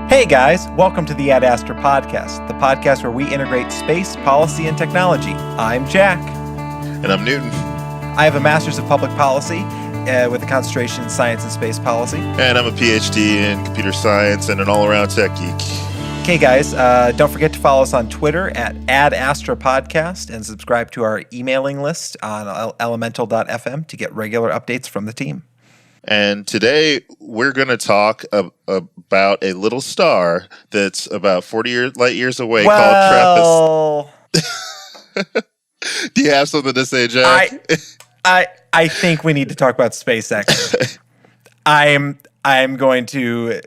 Hey guys, welcome to the Ad Astra podcast, the podcast where we integrate space, policy, and technology. I'm Jack. And I'm Newton. I have a Master's of Public Policy with a concentration in Science and Space Policy. And I'm a PhD in Computer Science and an all-around tech geek. Okay guys, don't forget to follow us on Twitter at Ad Astra Podcast and subscribe to our emailing list on elemental.fm to get regular updates from the team. And today we're going to talk about a little star that's about 40 light years away called Trappist. Do you have something to say, Jack? I think we need to talk about SpaceX. I'm going to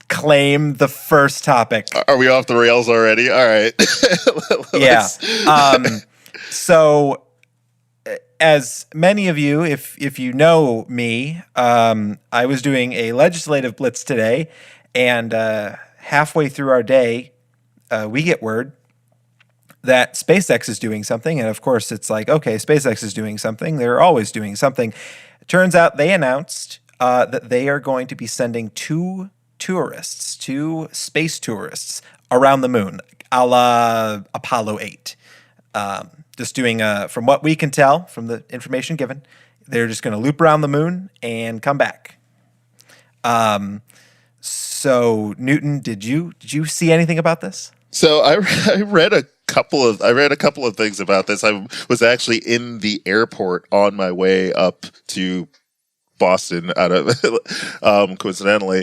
claim the first topic. Are we off the rails already? All right. Yeah. So, as many of you, if you know me, I was doing a legislative blitz today, and halfway through our day, we get word that SpaceX is doing something. And of course, it's like, okay, SpaceX is doing something. They're always doing something. It turns out they announced that they are going to be sending two space tourists around the moon, a la Apollo 8. Just doing, from what we can tell from the information given, they're just going to loop around the moon and come back. So Newton, did you see anything about this? So I read a couple of things about this. I was actually in the airport on my way up to Boston out of coincidentally,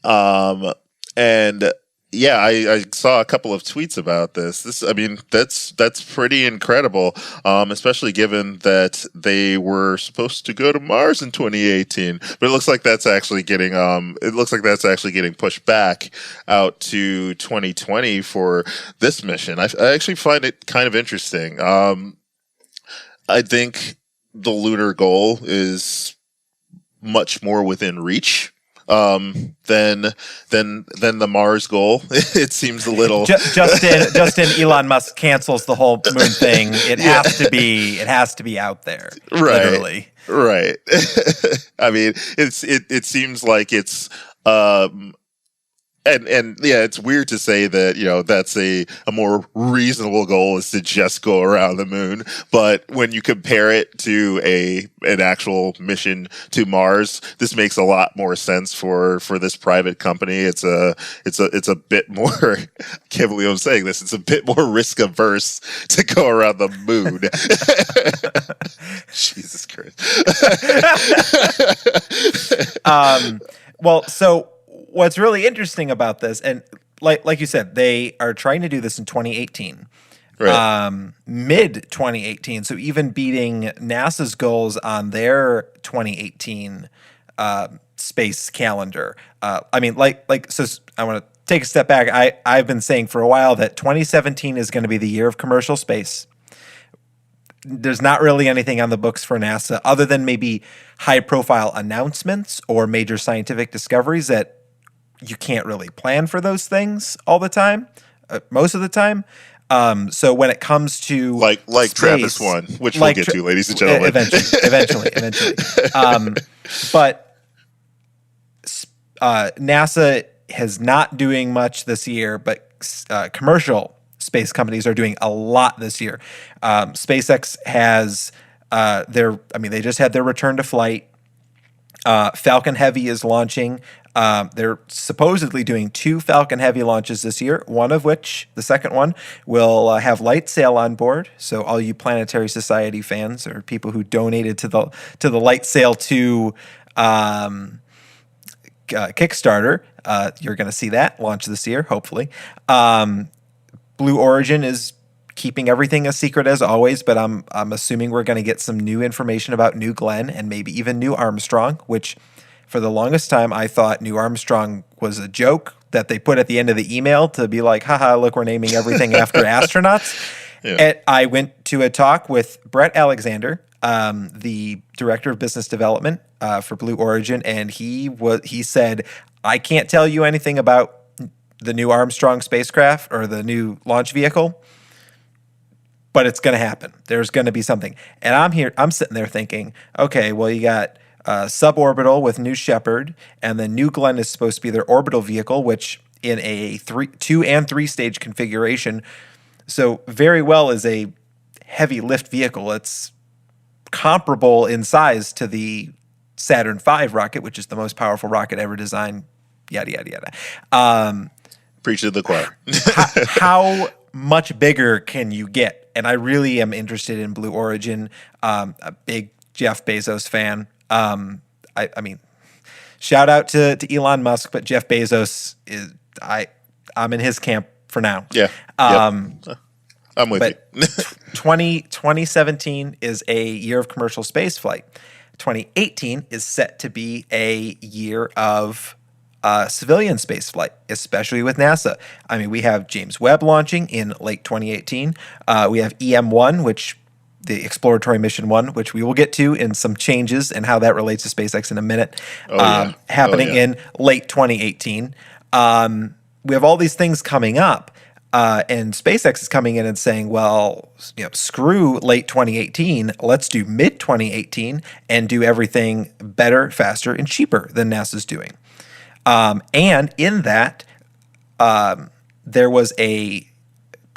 and yeah, I saw a couple of tweets about this. That's pretty incredible, especially given that they were supposed to go to Mars in 2018, but it looks like that's actually getting pushed back out to 2020 for this mission. I actually find it kind of interesting. I think the lunar goal is much more within reach than the Mars goal. It seems a little Justin Elon Musk cancels the whole moon thing. It has to be out there. Right. Literally. Right. I mean, it seems like it's and yeah, it's weird to say that, that's a more reasonable goal is to just go around the moon. But when you compare it to an actual mission to Mars, this makes a lot more sense for this private company. It's a bit more, I can't believe I'm saying this, it's a bit more risk averse to go around the moon. Jesus Christ. Well, so what's really interesting about this, and like you said, they are trying to do this in 2018, right. Mid 2018. So even beating NASA's goals on their 2018 space calendar. So I want to take a step back. I've been saying for a while that 2017 is going to be the year of commercial space. There's not really anything on the books for NASA other than maybe high-profile announcements or major scientific discoveries that you can't really plan for those things all the time, most of the time. So when it comes to like space, Trappist-1, which we'll get to, ladies and gentlemen, eventually. But NASA is not doing much this year, but commercial space companies are doing a lot this year. SpaceX has they just had their return to flight. Falcon Heavy is launching. They're supposedly doing 2 Falcon Heavy launches this year, one of which, the second one, will have light sail on board. So all you Planetary Society fans or people who donated to the Light Sail 2 Kickstarter, you're going to see that launch this year, hopefully. Blue Origin is keeping everything a secret as always, but I'm assuming we're going to get some new information about New Glenn and maybe even New Armstrong, which for the longest time I thought New Armstrong was a joke that they put at the end of the email to be like, haha, look, we're naming everything after astronauts. Yeah. And I went to a talk with Brett Alexander, the director of business development for Blue Origin, and he said, I can't tell you anything about the new Armstrong spacecraft or the new launch vehicle, but it's going to happen. There's going to be something. And I'm sitting there thinking, okay, well, you got suborbital with New Shepard, and then New Glenn is supposed to be their orbital vehicle, which in a 2 and 3 stage configuration, so very well is a heavy lift vehicle. It's comparable in size to the Saturn V rocket, which is the most powerful rocket ever designed. Yada yada yada. Preach to the choir. How much bigger can you get? And I really am interested in Blue Origin. A big Jeff Bezos fan. I mean, shout out to Elon Musk, but Jeff Bezos is I'm in his camp for now. Yeah. I'm with you. 2017 is a year of commercial space flight. 2018 is set to be a year of civilian space flight, especially with NASA. I mean, we have James Webb launching in late 2018. We have EM1, which the exploratory mission 1, which we will get to in some changes and how that relates to SpaceX in a minute, happening in late 2018. We have all these things coming up. And SpaceX is coming in and saying, well, screw late 2018. Let's do mid 2018 and do everything better, faster, and cheaper than NASA's doing. And in that, there was a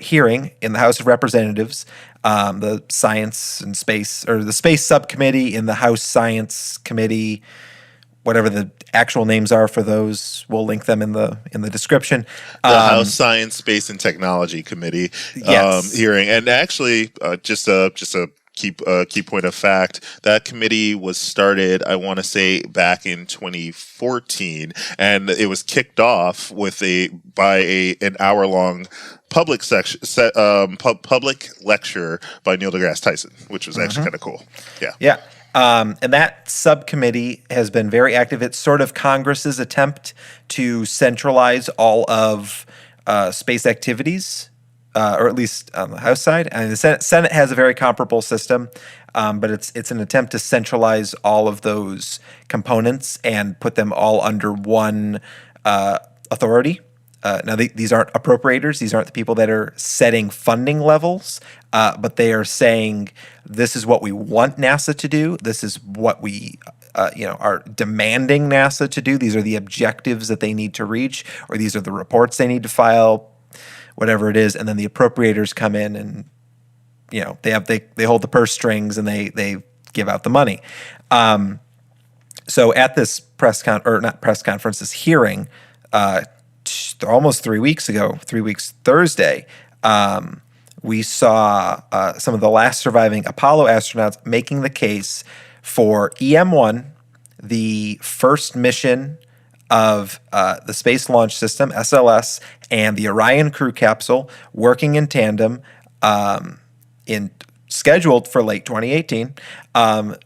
hearing in the House of Representatives, the Science and Space, or the Space Subcommittee in the House Science Committee, whatever the actual names are for those, we'll link them in the description. The House Science, Space, and Technology Committee hearing, and actually, just a key point of fact, that committee was started, I want to say, back in 2014, and it was kicked off with an hour-long public lecture by Neil deGrasse Tyson, which was actually kind of cool. Yeah. And that subcommittee has been very active. It's sort of Congress's attempt to centralize all of space activities, or at least on the House side. And the Senate has a very comparable system, but it's an attempt to centralize all of those components and put them all under one authority. Now, these aren't appropriators. These aren't the people that are setting funding levels, but they are saying this is what we want NASA to do. This is what we are demanding NASA to do. These are the objectives that they need to reach, or these are the reports they need to file, whatever it is. And then the appropriators come in and they hold the purse strings and they give out the money. So at this this hearing, almost 3 weeks ago, Thursday, we saw some of the last surviving Apollo astronauts making the case for EM1, the first mission of the Space Launch System, SLS, and the Orion crew capsule working in tandem, scheduled for late 2018,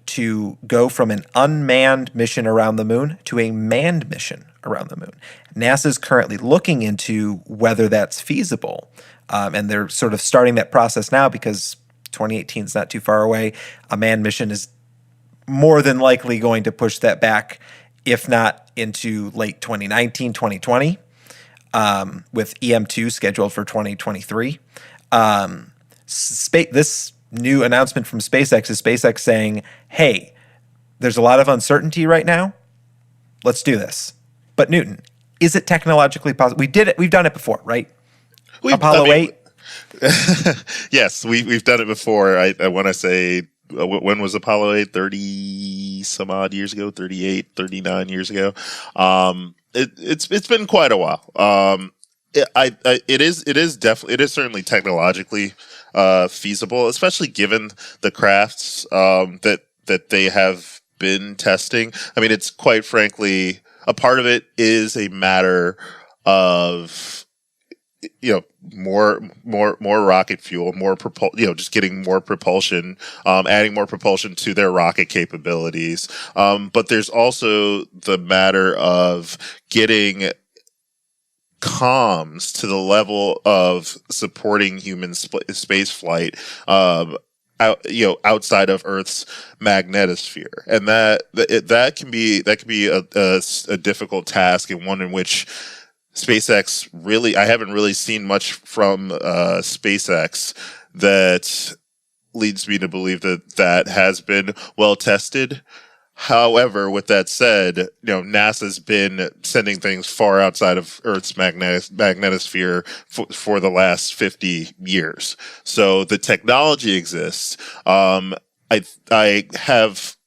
to go from an unmanned mission around the moon to a manned mission around the moon. NASA is currently looking into whether that's feasible, and they're sort of starting that process now because 2018 is not too far away. A manned mission is more than likely going to push that back, if not into late 2019, 2020, with EM2 scheduled for 2023. This new announcement from SpaceX is SpaceX saying, hey, there's a lot of uncertainty right now. Let's do this. But Newton, is it technologically possible? We did it. We've done it before, right? Apollo 8? Yes, we've done it before. I want to say, when was Apollo 8? 30 some odd years ago, 38, 39 years ago. It's been quite a while. It is certainly technologically feasible, especially given the crafts that they have been testing. I mean, it's quite frankly, a part of it is a matter of more rocket fuel, just getting more propulsion, adding more propulsion to their rocket capabilities. But there's also the matter of getting comms to the level of supporting human space flight, outside of Earth's magnetosphere, and that can be a difficult task, and one in which SpaceX I haven't really seen much from SpaceX that leads me to believe that has been well tested. However, with that said, NASA's been sending things far outside of Earth's magnetosphere for the last 50 years. So the technology exists. I have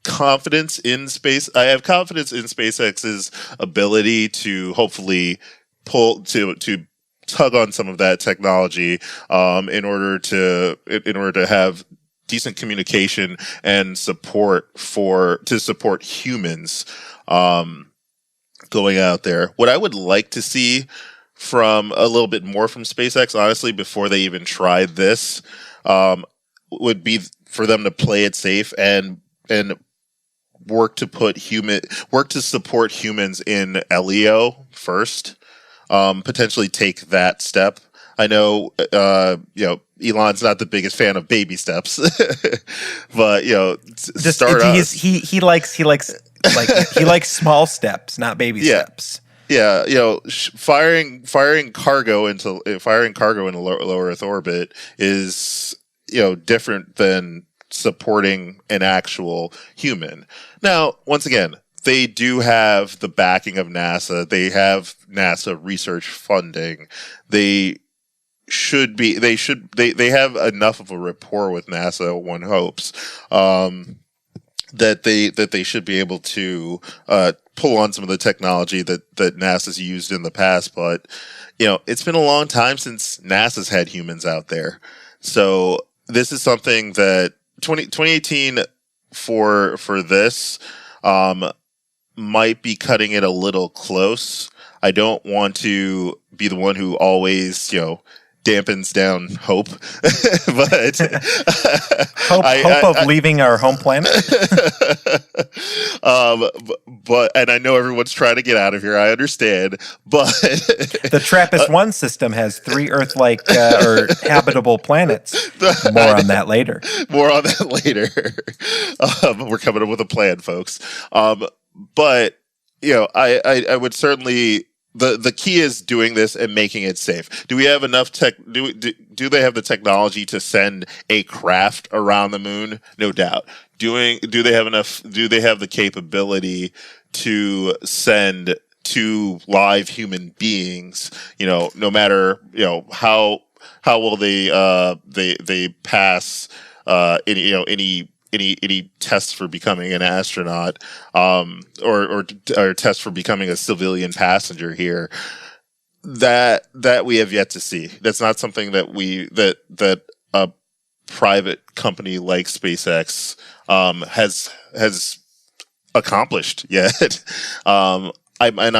confidence in space. I have confidence in SpaceX's ability to hopefully to tug on some of that technology in order to have decent communication and support to support humans going out there. What I would like to see from a little bit more from SpaceX, honestly, before they even tried this, would be for them to play it safe and work to support humans in LEO first. Potentially take that step. I know, Elon's not the biggest fan of baby steps, but he likes small steps, not baby steps. Yeah, firing cargo into low Earth orbit is different than supporting an actual human. Now, once again, they do have the backing of NASA. They have NASA research funding. They have enough of a rapport with NASA, one hopes, that they should be able to pull on some of the technology that NASA's used in the past. But it's been a long time since NASA's had humans out there. So this is something that 2018 for this might be cutting it a little close. I don't want to be the one who always, dampens down hope, but hope of leaving our home planet. And I know everyone's trying to get out of here. I understand, but the Trappist-1 system has 3 Earth-like or habitable planets. More on that later. We're coming up with a plan, folks. But I would certainly. The key is doing this and making it safe. Do we have enough do they have the technology to send a craft around the moon? No doubt. Do they have the capability to send 2 live human beings, no matter, how will they pass any tests for becoming an astronaut, or tests for becoming a civilian passenger here, that we have yet to see. That's not something that a private company like SpaceX has accomplished yet. I'm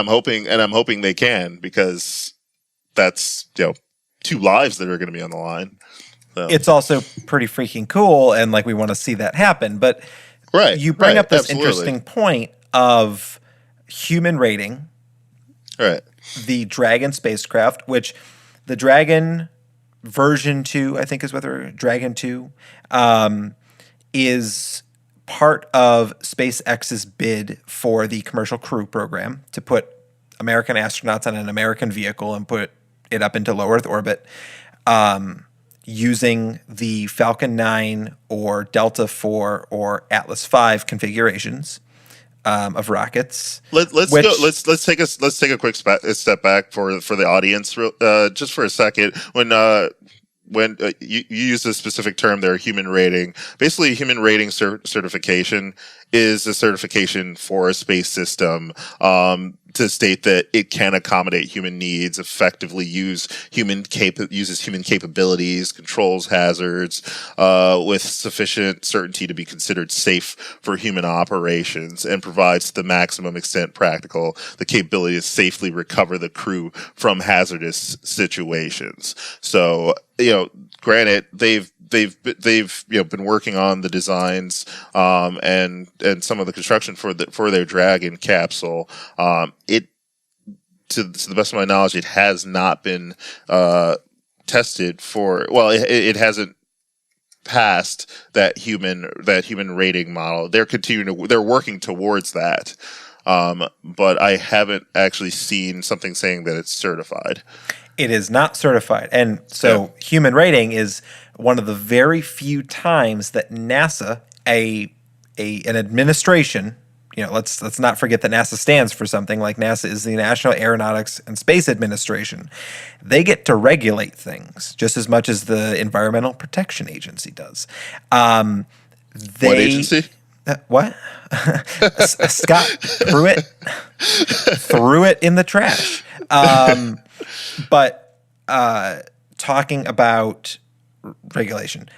hoping they can, because that's 2 lives that are going to be on the line. So. It's also pretty freaking cool, and we want to see that happen. But you bring up this interesting point of human rating. Right. The Dragon spacecraft, which the Dragon version 2, I think is whether Dragon 2, is part of SpaceX's bid for the Commercial Crew Program to put American astronauts on an American vehicle and put it up into low Earth orbit. Using the Falcon 9 or Delta 4 or Atlas 5 configurations of rockets. Let's take a quick step back for the audience, just for a second. When you use a specific term there, human rating. Basically, human rating certification is a certification for a space system to state that it can accommodate human needs, effectively uses human capabilities, controls hazards with sufficient certainty to be considered safe for human operations, and provides to the maximum extent practical the capability to safely recover the crew from hazardous situations. So, granted, they've been working on the designs and some of the construction for their Dragon capsule. To the best of my knowledge, it has not been tested for. Well, it hasn't passed that human rating model. They're working towards that. But I haven't actually seen something saying that it's certified. It is not certified. And so human rating is one of the very few times that NASA, a an administration. Let's not forget that NASA stands for something. Like NASA is the National Aeronautics and Space Administration. They get to regulate things just as much as the Environmental Protection Agency does. What agency? What? Scott threw it in the trash. But talking about regulation.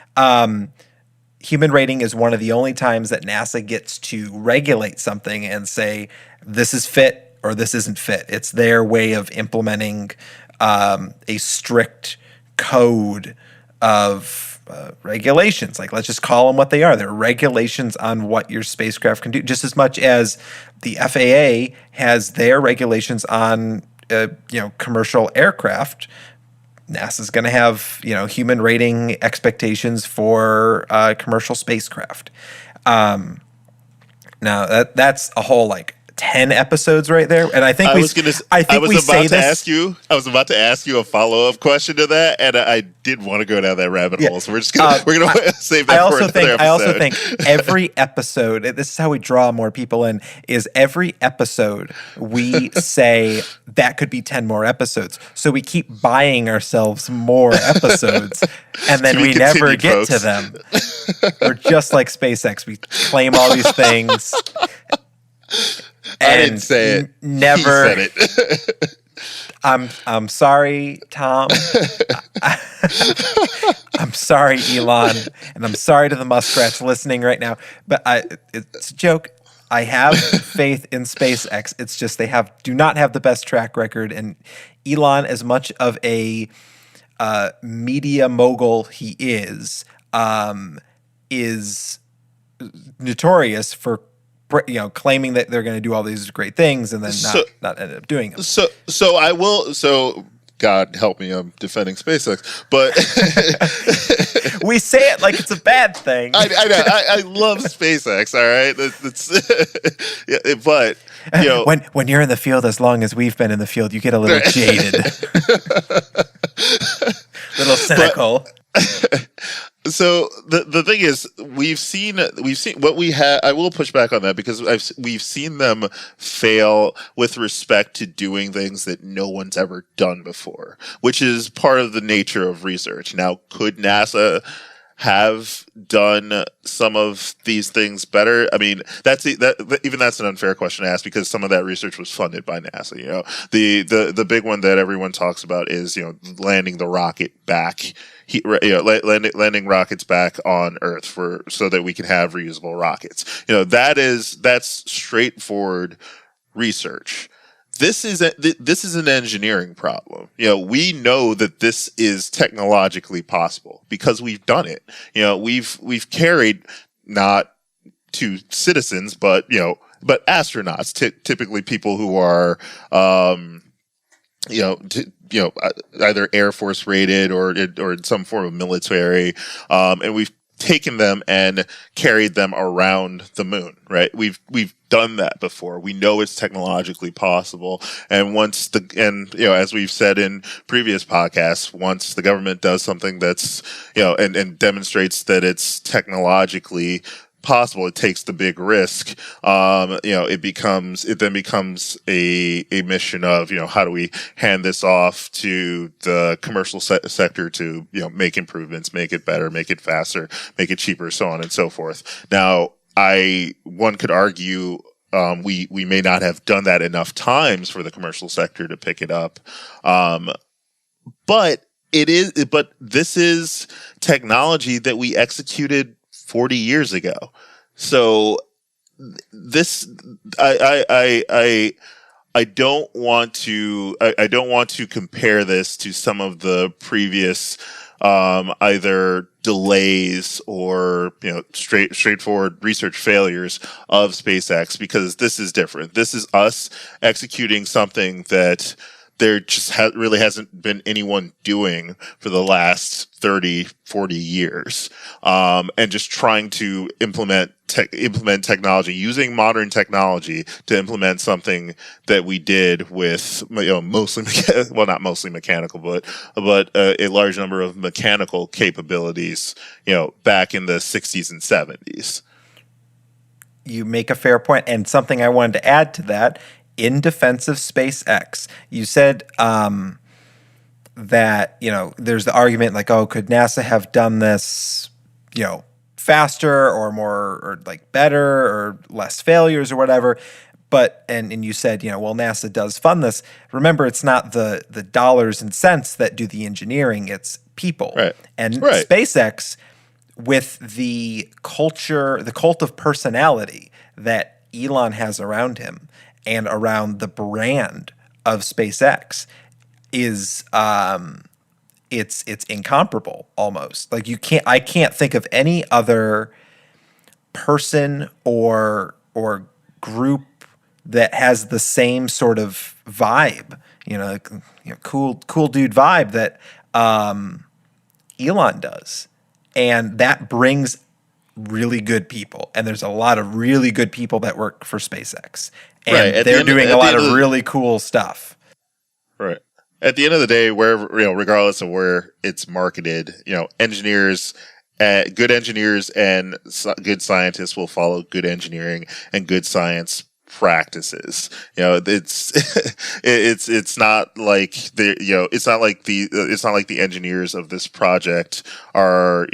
Human rating is one of the only times that NASA gets to regulate something and say, this is fit or this isn't fit. It's their way of implementing a strict code of regulations. Like, let's just call them what they are. They're regulations on what your spacecraft can do, just as much as the FAA has their regulations on commercial aircraft. NASA's going to have, human rating expectations for commercial spacecraft. Now that's a whole 10 episodes right there, and I think I was about to ask you a follow-up question to that, and I did want to go down that rabbit hole. So we're gonna save that for another episode. I also think every episode, this is how we draw more people in, is every episode we say that could be 10 more episodes. So we keep buying ourselves more episodes, and then we never get to them. We're just like SpaceX. We claim all these things. I didn't say it. Never. He said it. I'm sorry, Tom. I'm sorry, Elon, and I'm sorry to the muskrats listening right now. But it's a joke. I have faith in SpaceX. It's just they do not have the best track record. And Elon, as much of a media mogul he is notorious for claiming that they're going to do all these great things and then not end up doing them. So I will. So God help me, I'm defending SpaceX, but we say it like it's a bad thing. I know. I love SpaceX. All right, but when you're in the field as long as we've been in the field, you get a little jaded, little cynical. So the thing is, we've seen what we have. I will push back on that because we've seen them fail with respect to doing things that no one's ever done before, which is part of the nature of research. Now, could NASA have done some of these things better? I mean, that's an unfair question to ask because some of that research was funded by NASA. The big one that everyone talks about is landing the rocket back. Landing rockets back on Earth so that we can have reusable rockets. That's straightforward research. This is an engineering problem. We know that this is technologically possible because we've done it. We've carried not to citizens, but astronauts, typically people who are either Air Force rated or in some form of military, and we've taken them and carried them around the moon, right? We've done that before. We know it's technologically possible. And as we've said in previous podcasts, once the government does something that's, and demonstrates that it's technologically possible, it takes the big risk. It then becomes a mission of, how do we hand this off to the commercial sector to, make improvements, make it better, make it faster, make it cheaper, so on and so forth. Now, one could argue, we may not have done that enough times for the commercial sector to pick it up. But this is technology that we executed 40 years ago. So I don't want to compare this to some of the previous either delays or straightforward research failures of SpaceX, because this is different. This is us executing something that there just really hasn't been anyone doing for the last 30, 40 years. And just trying to implement technology, using modern technology to implement something that we did with, mostly, well, not mostly mechanical, but a large number of mechanical capabilities, back in the 60s and 70s. you make a fair point, and something I wanted to add to that in defense of SpaceX. You said that, there's the argument like, oh, could NASA have done this, faster or more or like better or less failures or whatever. But and you said, well, NASA does fund this. Remember, it's not the dollars and cents that do the engineering, it's people. Right. And right. SpaceX, with the culture, the cult of personality that Elon has around him and around the brand of SpaceX, is it's incomparable almost. Like I can't think of any other person or group that has the same sort of vibe, cool dude vibe that Elon does. And that brings really good people. And there's a lot of really good people that work for SpaceX. And they're doing a lot of really cool stuff. Right. At the end of the day, wherever, regardless of where it's marketed, engineers, good engineers and good scientists will follow good engineering and good science practices. It's not like it's not like the engineers of this project aren't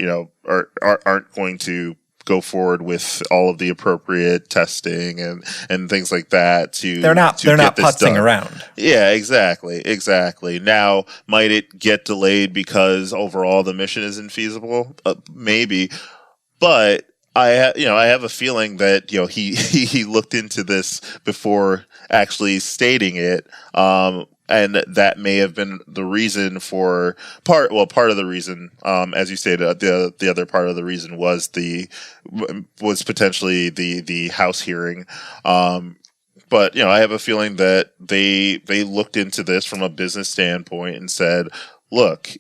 going to go forward with all of the appropriate testing and things like that they're not putzing around. Yeah, exactly. Now, might it get delayed because overall the mission isn't feasible? Maybe, but I have a feeling that he looked into this before actually stating it, and that may have been the reason for part of the reason, as you stated, the other part of the reason was potentially the House hearing. But I have a feeling that they looked into this from a business standpoint and said, look,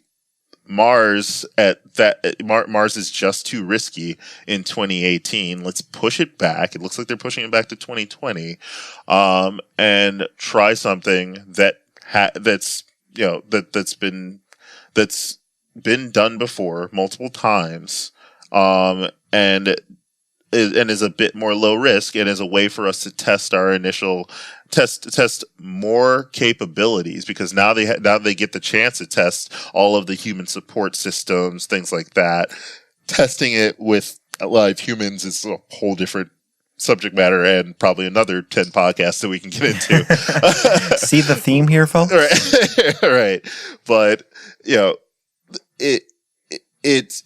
Mars is just too risky in 2018. Let's push it back. It looks like they're pushing it back to 2020, and try something that's been done before multiple times, and is a bit more low risk, and is a way for us to test our initial test more capabilities, because now they get the chance to test all of the human support systems, things like that. Testing it with live humans is a whole different subject matter, and probably another 10 podcasts that we can get into. See the theme here, folks? Right. But it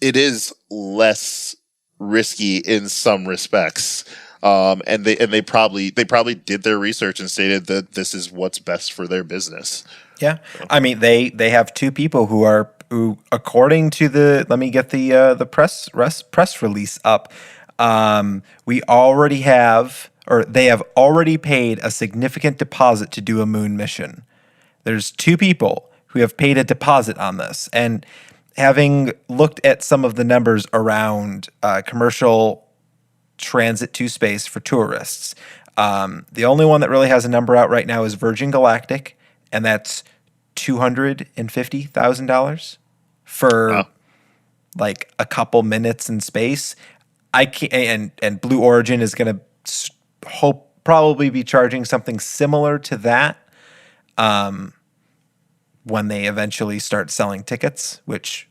is less risky in some respects. And they probably did their research and stated that this is what's best for their business. Yeah. I mean, they have two people who according to let me get the press release up. We already have, or they have already paid a significant deposit to do a moon mission. There's two people who have paid a deposit on this, and having looked at some of the numbers around commercial transit to space for tourists, the only one that really has a number out right now is Virgin Galactic, and that's $250,000 for like a couple minutes in space. I can't, and Blue Origin is going to probably be charging something similar to that when they eventually start selling tickets, which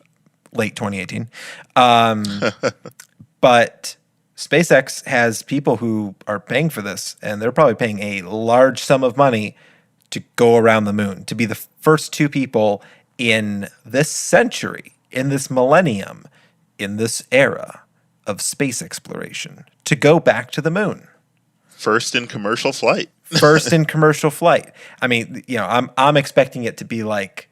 late 2018. But SpaceX has people who are paying for this, and they're probably paying a large sum of money to go around the moon, to be the first two people in this century, in this millennium, in this era of space exploration to go back to the moon. First in commercial flight. I mean, I'm expecting it to be like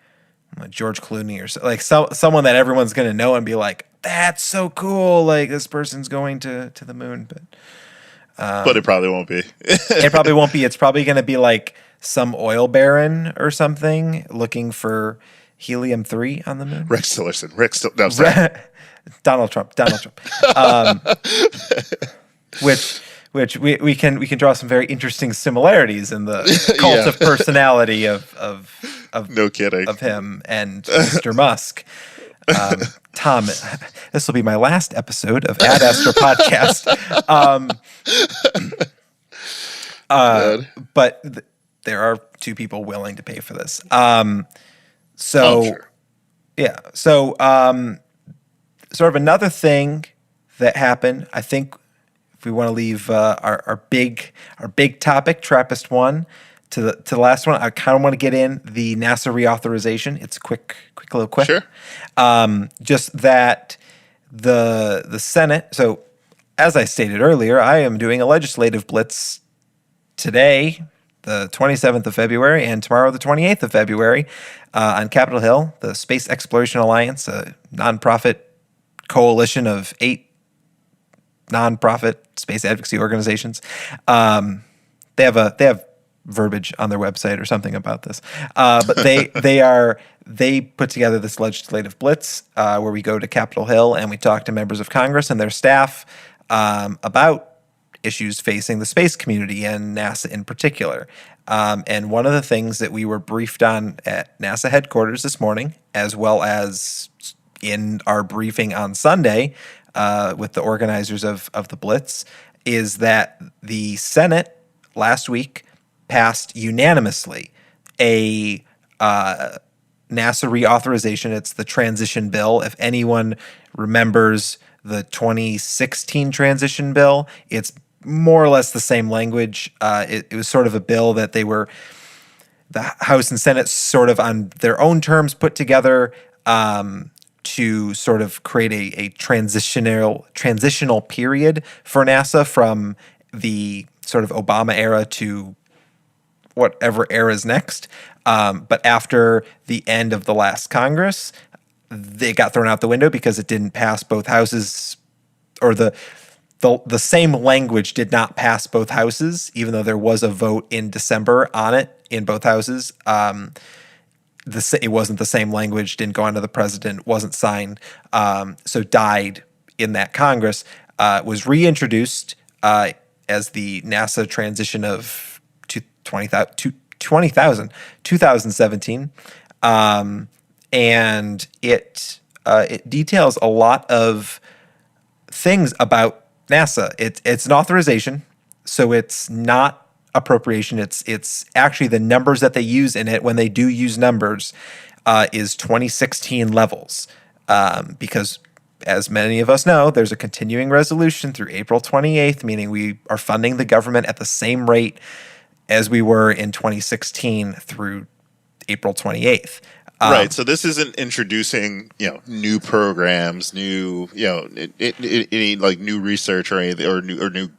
George Clooney or like someone that everyone's going to know and be like, that's so cool. Like, this person's going to the moon, but it probably won't be. It probably won't be. It's probably going to be like some oil baron or something looking for helium-3 on the moon. Rex Tillerson. No, sorry. Donald Trump. Which we can draw some very interesting similarities in the cult of personality of no kidding of him and Mr. Musk. Tom, this will be my last episode of Ad Astra podcast. But there are two people willing to pay for this. Sure. Yeah. So, sort of another thing that happened, I think, if we want to leave our big topic, Trappist-1, to the last one, I kind of want to get in the NASA reauthorization. It's a quick little quick. Sure. Just that the Senate. So, as I stated earlier, I am doing a legislative blitz today, the 27th of February, and tomorrow, the 28th of February, on Capitol Hill. The Space Exploration Alliance, a nonprofit coalition of 8 nonprofit space advocacy organizations. They have verbiage on their website or something about this, but they put together this legislative blitz where we go to Capitol Hill and we talk to members of Congress and their staff about issues facing the space community and NASA in particular. And one of the things that we were briefed on at NASA headquarters this morning, as well as in our briefing on Sunday with the organizers of the Blitz, is that the Senate last week passed unanimously a NASA reauthorization. It's the transition bill. If anyone remembers the 2016 transition bill, it's more or less the same language. It was sort of a bill that the House and Senate sort of on their own terms put together to sort of create a transitional period for NASA from the sort of Obama era to whatever era is next. But after the end of the last Congress, they got thrown out the window because it didn't pass both houses, or the same language did not pass both houses, even though there was a vote in December on it in both houses. It wasn't the same language, didn't go on to the president, wasn't signed, so died in that Congress. Was reintroduced as the NASA transition of 2017. And it details a lot of things about NASA. It's an authorization, so it's not appropriation. It's actually the numbers that they use in it when they do use numbers is 2016 levels, because as many of us know, there's a continuing resolution through April 28th, meaning we are funding the government at the same rate as we were in 2016 through April 28th. Right. So this isn't introducing, new programs, new, any like new research or anything, or new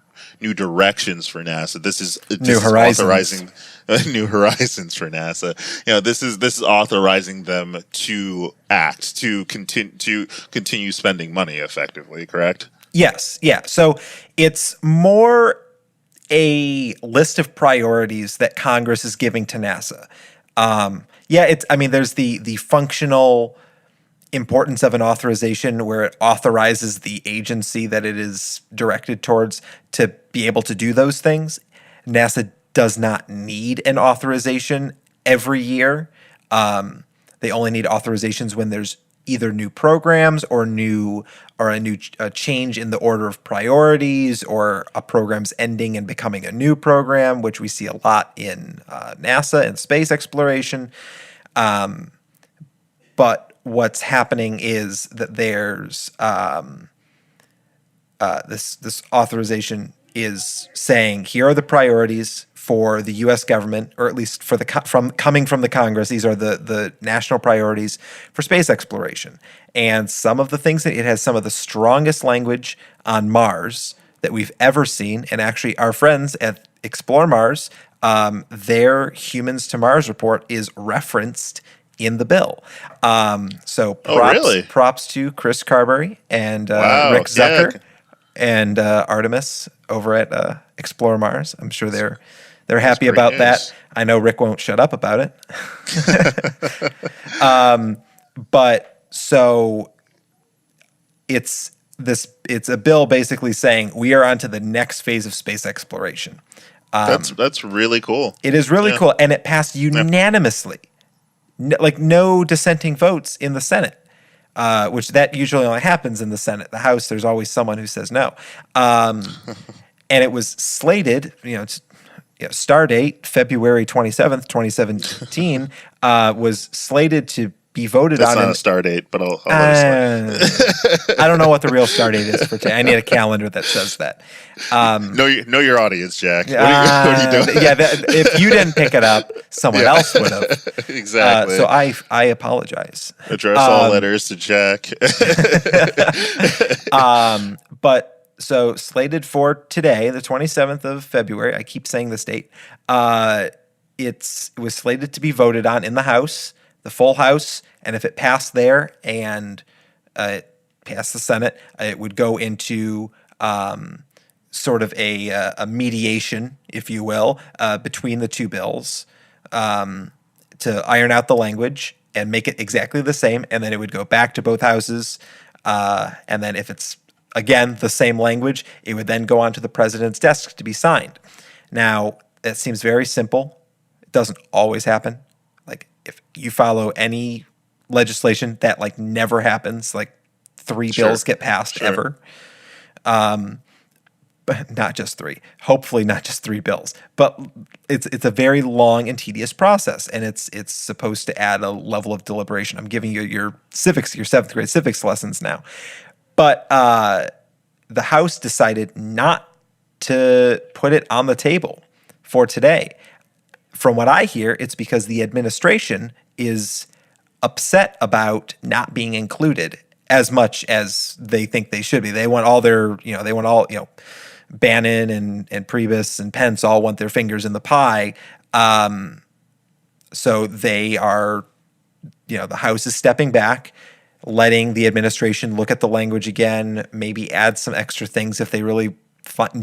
directions for NASA. This is authorizing new horizons for NASA. This is authorizing them to act, to continue spending money effectively. Correct? Yes. Yeah. So it's more a list of priorities that Congress is giving to NASA. There's the functional importance of an authorization where it authorizes the agency that it is directed towards to be able to do those things. NASA does not need an authorization every year. They only need authorizations when there's either new programs or a change in the order of priorities, or a program's ending and becoming a new program, which we see a lot in NASA and space exploration. But what's happening is that there's this authorization is saying, here are the priorities for the U.S. government, or at least for coming from the Congress. These are the national priorities for space exploration. And some of the things that it has some of the strongest language on Mars that we've ever seen. And actually, our friends at Explore Mars, their Humans to Mars report is referenced in the bill. Props to Chris Carberry and Rick Zucker and Artemis over at Explore Mars. I'm sure they're happy about news. That. I know Rick won't shut up about it. But so it's a bill basically saying we are on to the next phase of space exploration. That's really cool. It is really cool, and it passed unanimously. No dissenting votes in the Senate. which that usually only happens in the Senate. The House, there's always someone who says no. And it was slated, star date February 27th, 2017, was slated to be voted That's on. That's not a star date, but I'll I don't know what the real star date is for today. I need a calendar that says that. Know your audience, Jack. What are you doing? If you didn't pick it up, someone else would have. Exactly. So I apologize. Address all letters to Jack. But so slated for today, the 27th of February. I keep saying this date. It was slated to be voted on in the House, the full House, and if it passed there and it passed the Senate, it would go into sort of a mediation, if you will, between the two bills to iron out the language and make it exactly the same, and then it would go back to both houses, and then if it's again the same language, it would then go onto the president's desk to be signed. Now, that seems very simple. It doesn't always happen. Like, if you follow any legislation, that like never happens. Like, 3 bills get passed ever. But not just 3. Hopefully not just 3 bills. But it's a very long and tedious process, and it's supposed to add a level of deliberation. I'm giving you your 7th grade civics lessons now. But the House decided not to put it on the table for today. From what I hear, it's because the administration is upset about not being included as much as they think they should be. They want all their, Bannon and Priebus and Pence all want their fingers in the pie. So they are, the House is stepping back, letting the administration look at the language again, maybe add some extra things if they really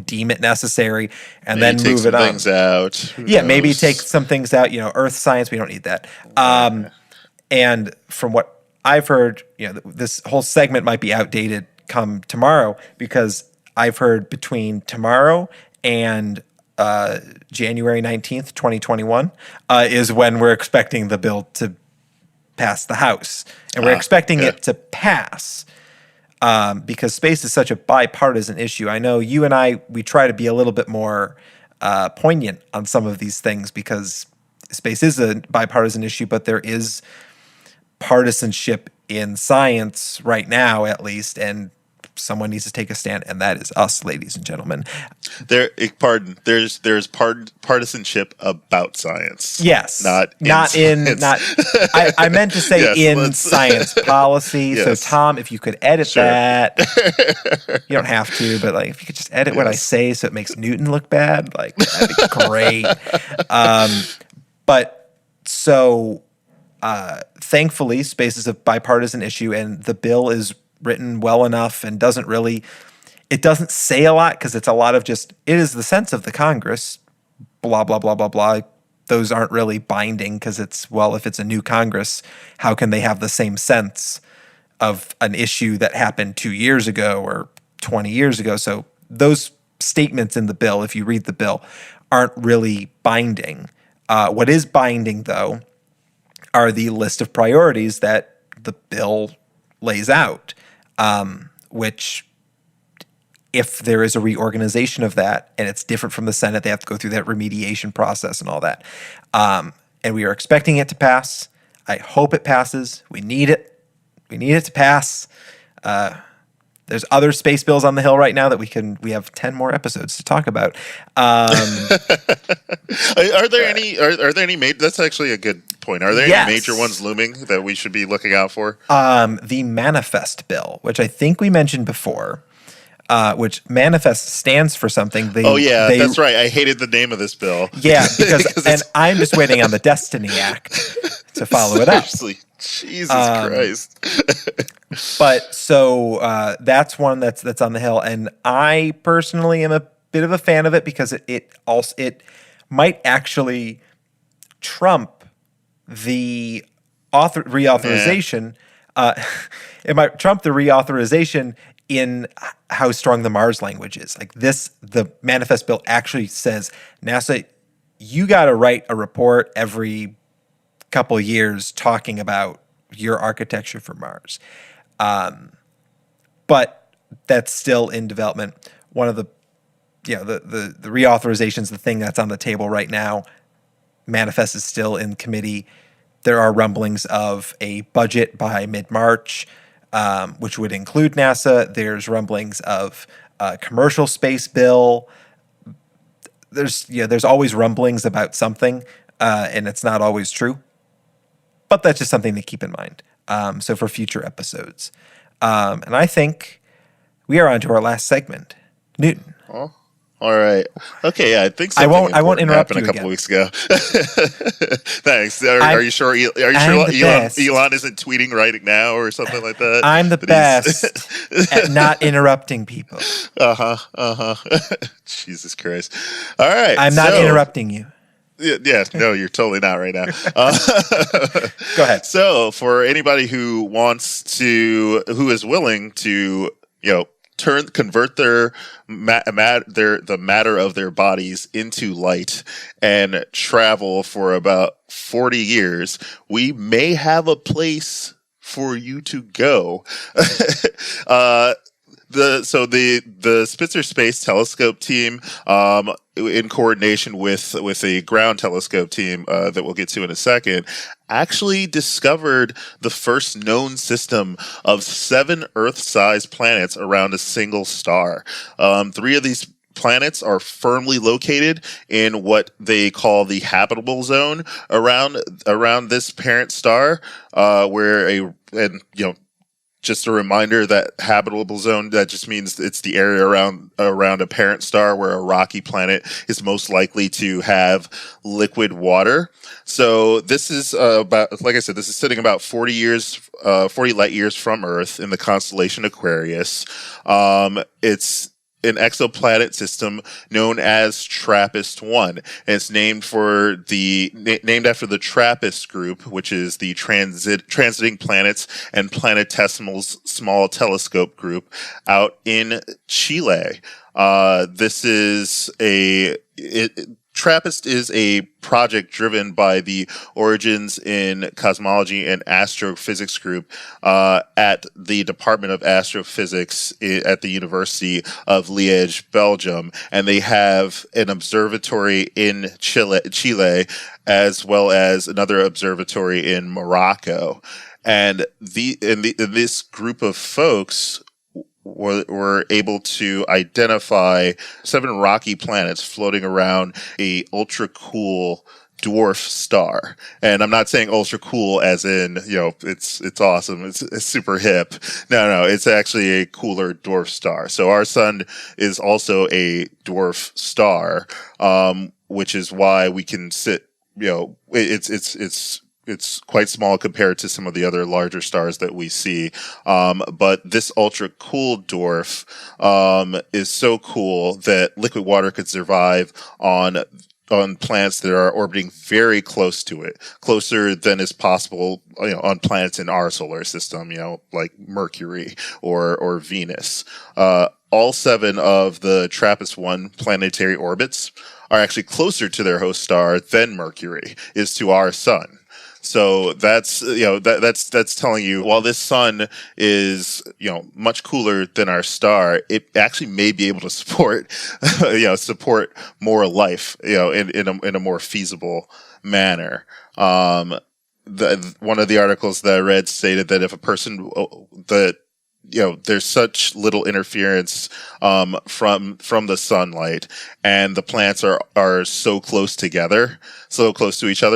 deem it necessary, and maybe then move it on. Things out. Who maybe knows? Take some things out. Earth science, we don't need that. And from what I've heard, this whole segment might be outdated come tomorrow, because I've heard between tomorrow and January 19th, 2021, is when we're expecting the bill to pass the House. And we're expecting it to pass because space is such a bipartisan issue. I know you and I, we try to be a little bit more poignant on some of these things because space is a bipartisan issue, but there is partisanship in science right now, at least, and someone needs to take a stand, and that is us, ladies and gentlemen. There's partisanship about science. Yes, not in. I meant to say science policy. Yes. So Tom, if you could edit that, you don't have to, but like if you could just edit what I say so it makes Newton look bad, like that'd be great. But so thankfully, space is a bipartisan issue, and the bill is written well enough and it doesn't say a lot because it's a lot of just, it is the sense of the Congress, blah, blah, blah, blah, blah. Those aren't really binding because if it's a new Congress, how can they have the same sense of an issue that happened 2 years ago or 20 years ago? So those statements in the bill, if you read the bill, aren't really binding. What is binding, though, are the list of priorities that the bill lays out. Which, if there is a reorganization of that and it's different from the Senate, they have to go through that remediation process and all that. And we are expecting it to pass. I hope it passes. We need it. We need it to pass. There's other space bills on the Hill right now that we have 10 more episodes to talk about. Are there any major? That's actually a good point. Are there any major ones looming that we should be looking out for? The manifest bill, which I think we mentioned before, which manifest stands for something. That's right. I hated the name of this bill. Yeah, because and I'm just waiting on the Destiny Act to follow it up. Jesus Christ. But so that's one that's on the Hill, and I personally am a bit of a fan of it because it might actually trump the reauthorization. It might trump the reauthorization in how strong the Mars language is. Like the manifest bill actually says, NASA, you got to write a report every couple years talking about your architecture for Mars. But that's still in development. One of the reauthorizations, the thing that's on the table right now. Manifest is still in committee. There are rumblings of a budget by mid-March, which would include NASA. There's rumblings of a commercial space bill. There's always rumblings about something, and it's not always true. But that's just something to keep in mind. So for future episodes. And I think we are on to our last segment. Newton. Oh, all right. Okay, yeah, I think I won't interrupt happened you a couple again. weeks ago. Thanks. Are you sure Elon isn't tweeting right now or something like that? I'm the best at not interrupting people. Jesus Christ. All right. I'm not interrupting you. Yeah, no, you're totally not right now. Go ahead. So, for anybody who is willing to, convert the matter of their bodies into light and travel for about 40 years, we may have a place for you to go. The Spitzer Space Telescope team, in coordination with a ground telescope team that we'll get to in a second, actually discovered the first known system of 7 Earth-sized planets around a single star. 3 of these planets are firmly located in what they call the habitable zone around this parent star, just a reminder that habitable zone, that just means it's the area around a parent star where a rocky planet is most likely to have liquid water. So this is this is sitting about 40 light years from Earth in the constellation Aquarius. It's an exoplanet system known as Trappist-1. And it's named after the Trappist group, which is the Transiting Planets and Planetesimals Small Telescope group out in Chile. Trappist is a project driven by the Origins in Cosmology and Astrophysics group at the Department of Astrophysics at the University of Liège, Belgium, and they have an observatory in Chile as well as another observatory in Morocco. And this group of folks were able to identify 7 rocky planets floating around a ultra cool dwarf star. And I'm not saying ultra cool as in, it's awesome. It's super hip. No, it's actually a cooler dwarf star. So our sun is also a dwarf star, which is why we can sit, it's quite small compared to some of the other larger stars that we see. But this ultra cool dwarf is so cool that liquid water could survive on planets that are orbiting very close to it, closer than is possible, on planets in our solar system, like Mercury or Venus. All 7 of the Trappist-1 planetary orbits are actually closer to their host star than Mercury is to our sun. So that's telling you, while this sun is, much cooler than our star, it actually may be able to support more life, in a more feasible manner. One of the articles that I read stated that if a person there's such little interference from the sunlight, and the planets are so close to each other,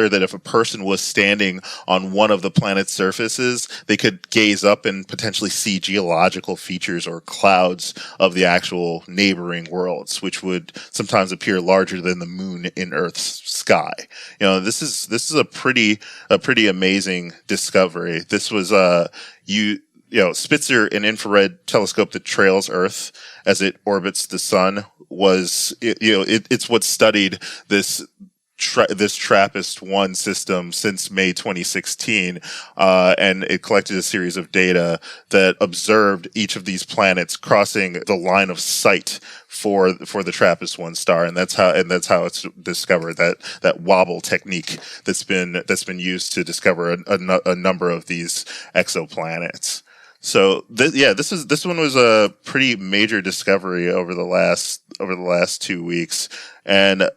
that if a person was standing on one of the planet's surfaces, they could gaze up and potentially see geological features or clouds of the actual neighboring worlds, which would sometimes appear larger than the moon in Earth's sky. This is a pretty amazing discovery. This was Spitzer, an infrared telescope that trails Earth as it orbits the sun, it's what studied this Trappist-1 system since May 2016, and it collected a series of data that observed each of these planets crossing the line of sight for the Trappist-1 star, and that's how it's discovered that wobble technique that's been used to discover a number of these exoplanets. So this one was a pretty major discovery over the last 2 weeks, and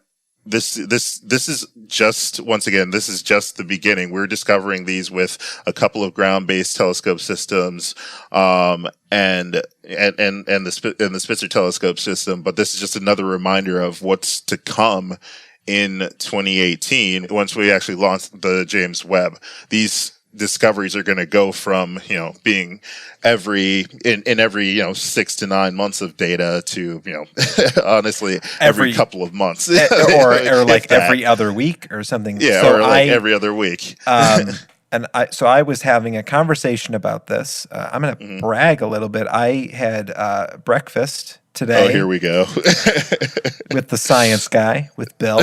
this is just, once again, this is just the beginning. We're discovering these with a couple of ground-based telescope systems, and the Spitzer telescope system. But this is just another reminder of what's to come in 2018 once we actually launch the James Webb. These discoveries are going to go from, being every 6 to 9 months of data to, honestly, every couple of months, or like every other week or something. Yeah, so or like every other week. So I was having a conversation about this. I'm going to brag a little bit. I had breakfast today. Oh, here we go. with the science guy, with Bill.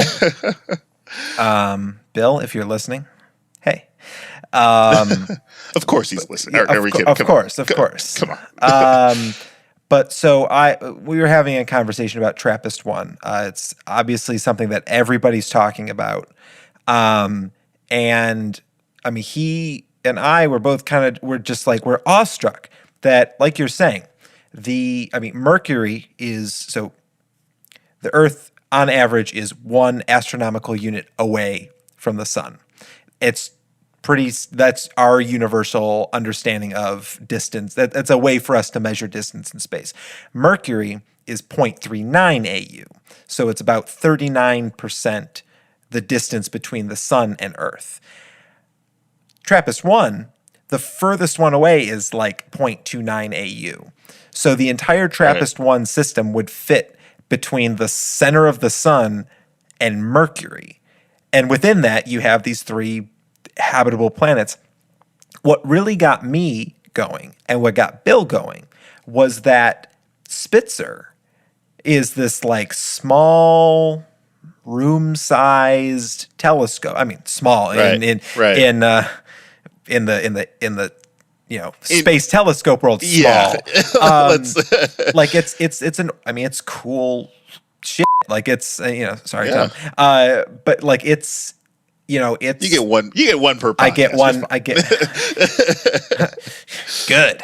Bill, if you're listening, hey. Of course he's listening. Of course. Come on. But so we were having a conversation about Trappist-1. It's obviously something that everybody's talking about. And I mean, he and I were both we're awestruck that, like you're saying, Mercury the Earth on average is 1 astronomical unit away from the sun. That's our universal understanding of distance. That's a way for us to measure distance in space. Mercury is 0.39 AU. So it's about 39% the distance between the sun and Earth. Trappist-1, the furthest one away is like 0.29 AU. So the entire Trappist-1 system would fit between the center of the sun and Mercury. And within that, you have these 3 habitable planets. What really got me going and what got Bill going was that Spitzer is this like small room-sized telescope. I mean, small in the space telescope world. Small. Yeah. It's cool shit. Like it's sorry, Tom. But like it's. It's you get one per podcast. I get good.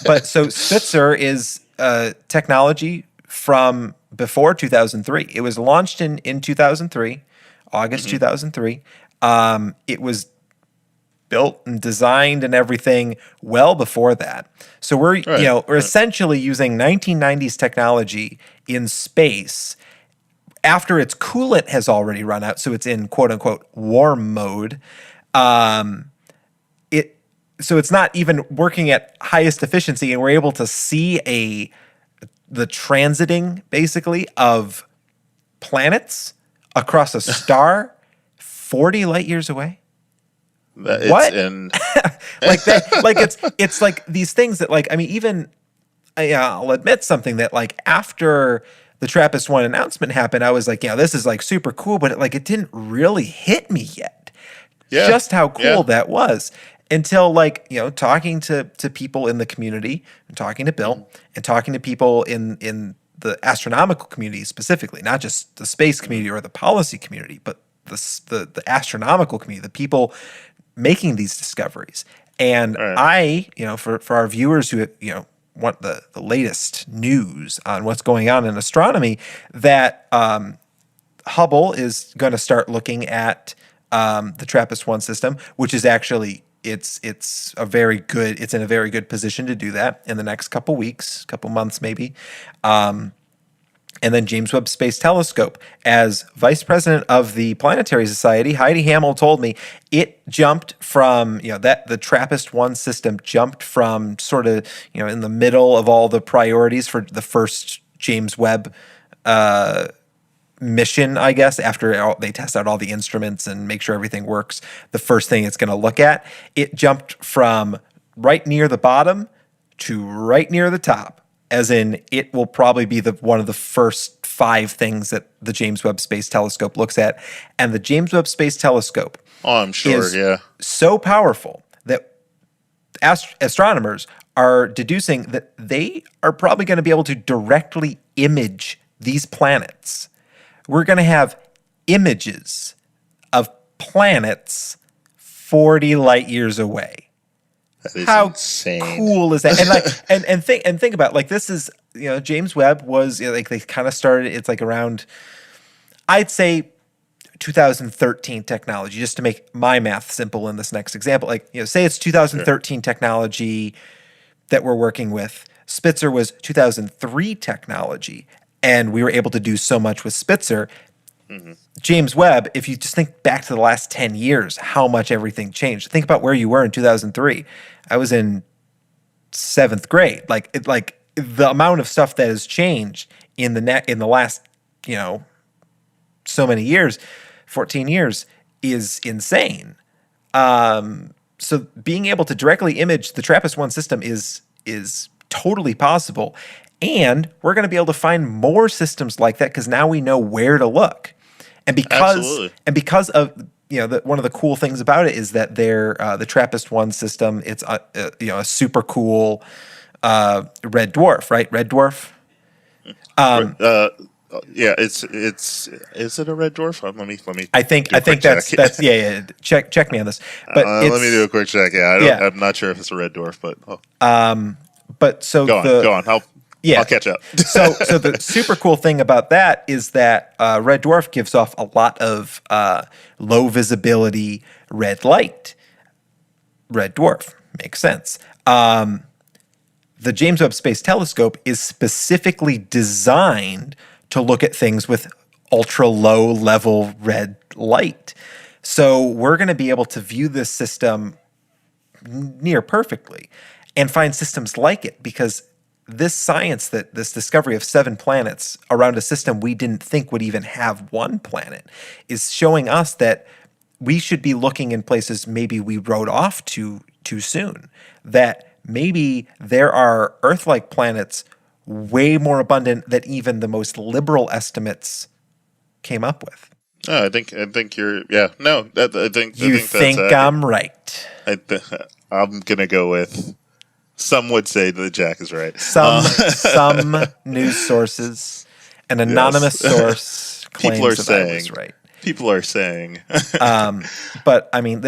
But so Spitzer is technology from before 2003. It was launched in 2003, August 2003. It was built and designed and everything well before that. So we're essentially using 1990s technology in space after its coolant has already run out, so it's in quote-unquote warm mode. So it's not even working at highest efficiency, and we're able to see the transiting, basically, of planets across a star 40 light years away. What? Like that? Like it's like these things that I'll admit something that after the Trappist-1 announcement happened, I was like, this is super cool, but it didn't really hit me yet. Yeah. Just how cool that was until talking to people in the community and talking to Bill and talking to people in the astronomical community specifically, not just the space community or the policy community, but the astronomical community, the people making these discoveries. And I, for our viewers who want the latest news on what's going on in astronomy, that Hubble is going to start looking at the Trappist-1 system, which is actually it's in a very good position to do that in the next couple months maybe. And then James Webb Space Telescope. As vice president of the Planetary Society, Heidi Hamill told me it jumped from, that the Trappist-1 system jumped from sort of, in the middle of all the priorities for the first James Webb mission, I guess, after they test out all the instruments and make sure everything works. The first thing it's going to look at, it jumped from right near the bottom to right near the top. As in, it will probably be one of the first 5 things that the James Webb Space Telescope looks at. And the James Webb Space Telescope is so powerful that astronomers are deducing that they are probably going to be able to directly image these planets. We're going to have images of planets 40 light years away. That is How insane. cool is that? And like, and think about, like, this is, James Webb was, like, they kind of started. It's like around, I'd say, 2013 technology, just to make my math simple in this next example. Like, say it's 2013 technology that we're working with. Spitzer was 2003 technology, and we were able to do so much with Spitzer. James Webb, if you just think back to the last 10 years, how much everything changed. Think about where you were in 2003. I was in 7th grade. Like the amount of stuff that has changed in the last, so many years, 14 years, is insane. So being able to directly image the Trappist-1 system is totally possible. And we're going to be able to find more systems like that because now we know where to look. And because of one of the cool things about it is that the Trappist-1 system, it's a super cool red dwarf, right? Red dwarf. Yeah, it's is it a red dwarf? Let me. I think that's yeah. Check me on this. But let me do a quick check. Yeah, I'm not sure if it's a red dwarf, but but so go on. I'll catch up. so the super cool thing about that is that red dwarf gives off a lot of low visibility red light. Red dwarf makes sense. The James Webb Space Telescope is specifically designed to look at things with ultra low level red light. So we're going to be able to view this system near perfectly and find systems like it, because this discovery of 7 planets around a system we didn't think would even have 1 planet is showing us that we should be looking in places maybe we wrote off too soon, that maybe there are Earth-like planets way more abundant than even the most liberal estimates came up with. I think you're no. I think I'm right. I'm gonna go with. Some would say that Jack is right. Some news sources, an anonymous source claims that I was right. People are saying. But I mean,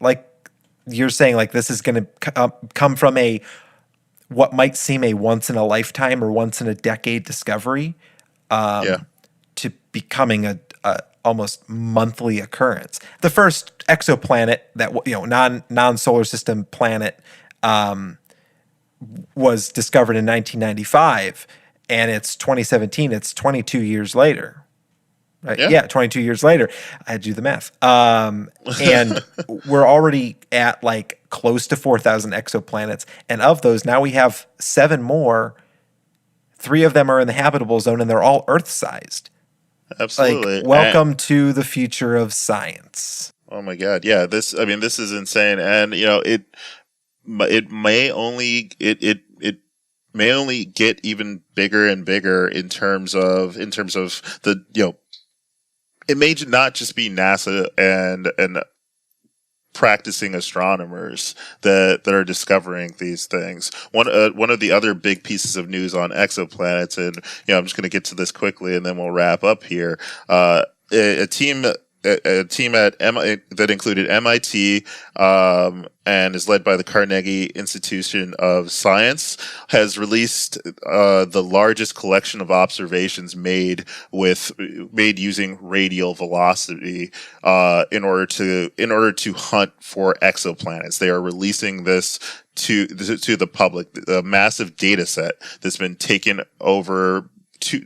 like you're saying, like this is going to come from what might seem a once in a lifetime or once in a decade discovery, to becoming a almost monthly occurrence. The first exoplanet that non-solar system planet was discovered in 1995, and it's 2017. It's 22 years later. Right? Yeah, 22 years later. I had to do the math. And we're already at like close to 4,000 exoplanets. And of those, now we have 7 more. 3 of them are in the habitable zone, and they're all Earth-sized. Absolutely. Like, welcome to the future of science. Oh my God. Yeah. This is insane. And, it may only get even bigger and bigger in terms of the, it may not just be NASA and practicing astronomers that are discovering these things. One of the other big pieces of news on exoplanets, and I'm just going to get to this quickly, and then we'll wrap up here. A team at that included MIT and is led by the Carnegie Institution of Science, has released the largest collection of observations made using radial velocity in order to hunt for exoplanets. They are releasing this to the public. A massive data set that's been taken over 2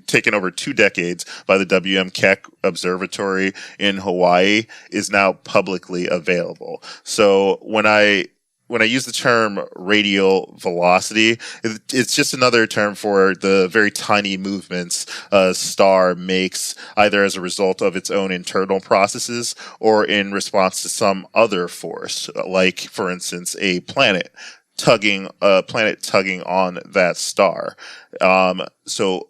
decades by the W.M. Keck Observatory in Hawaii is now publicly available. So when I use the term radial velocity, it's just another term for the very tiny movements a star makes, either as a result of its own internal processes or in response to some other force, like, for instance, a planet tugging on that star. So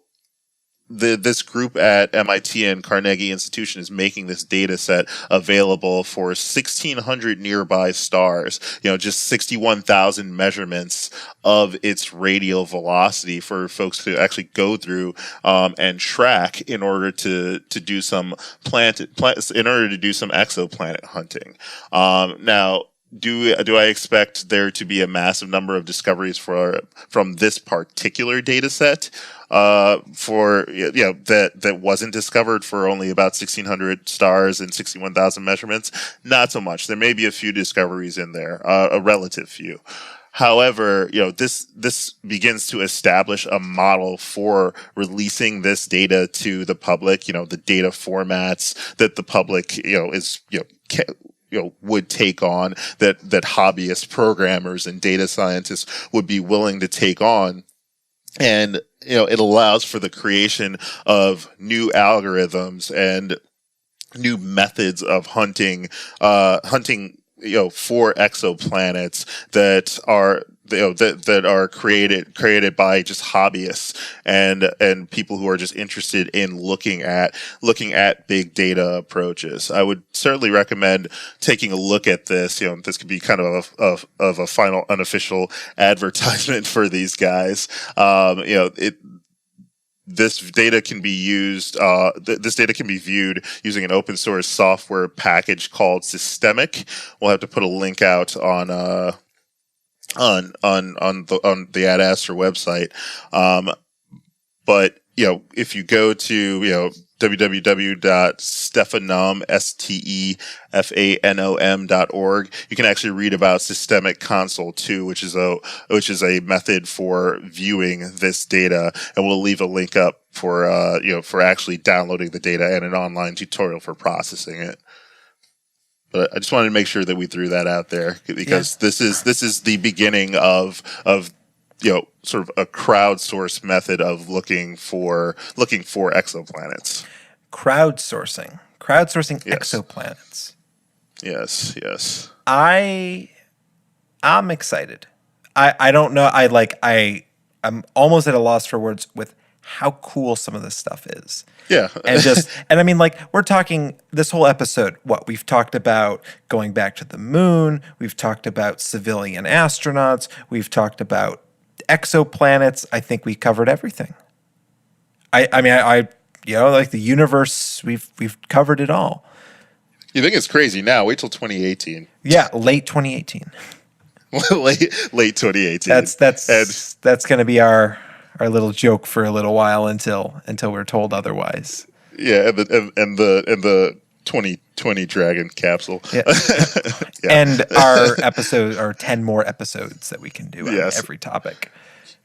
this group at MIT and Carnegie Institution is making this data set available for 1,600 nearby stars, just 61,000 measurements of its radial velocity for folks to actually go through and track in order to do some exoplanet hunting. Now, do I expect there to be a massive number of discoveries from this particular data set that wasn't discovered for only about 1,600 stars and 61,000 measurements? Not so much. There may be a few discoveries in there, a relative few. However, this begins to establish a model for releasing this data to the public. The data formats that the public would take on, that hobbyist programmers and data scientists would be willing to take on. And, it allows for the creation of new algorithms and new methods of hunting for exoplanets that are that are created by just hobbyists and people who are just interested in looking at big data approaches. I would certainly recommend taking a look at this. This could be kind of a final unofficial advertisement for these guys. This data can be used. This data can be viewed using an open source software package called Systemic. We'll have to put a link out on the Ad Astra website. But if you go to www.stefanom.org, you can actually read about Systemic Console 2, which is a method for viewing this data, and we'll leave a link up for actually downloading the data and an online tutorial for processing it. But I just wanted to make sure that we threw that out there, because this is the beginning of sort of a crowdsourced method of looking for exoplanets. Crowdsourcing Yes. exoplanets. Yes. I'm excited. I don't know. I'm almost at a loss for words with how cool some of this stuff is. Yeah. and I mean, we're talking this whole episode, we've talked about going back to the moon. We've talked about civilian astronauts. We've talked about exoplanets. I think we covered everything. I mean, the universe, we've covered it all. You think it's crazy now? Wait till 2018. Yeah, late 2018. late 2018. That's going to be our little joke for a little while until we're told otherwise. Yeah, and the 2020 Dragon capsule. Yeah. Yeah. And our 10 more episodes that we can do on every topic.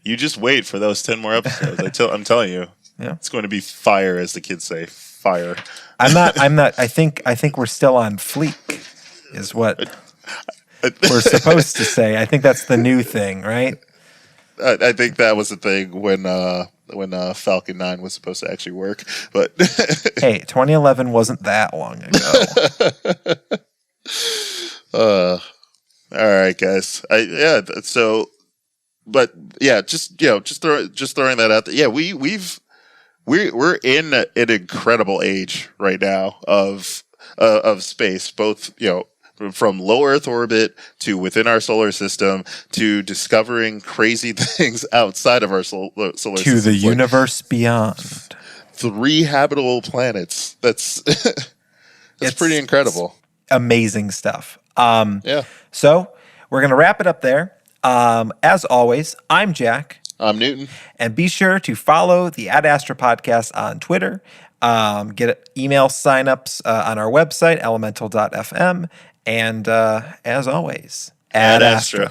You just wait for those 10 more episodes. I'm telling you. Yeah. It's going to be fire, as the kids say. Fire. I'm not I think we're still on fleek is what we're supposed to say. I think that's the new thing, right? I think that was the thing when Falcon 9 was supposed to actually work. But hey, 2011 wasn't that long ago. All right, guys. Just throwing that out there. Yeah, we're in an incredible age right now of space, both from low Earth orbit to within our solar system to discovering crazy things outside of our solar system. To the universe beyond. 3 habitable planets. That's pretty incredible. Amazing stuff. Yeah. So we're going to wrap it up there. As always, I'm Jack. I'm Newton. And be sure to follow the Ad Astra podcast on Twitter. Get email signups on our website, elemental.fm. And as always, Ad Astra.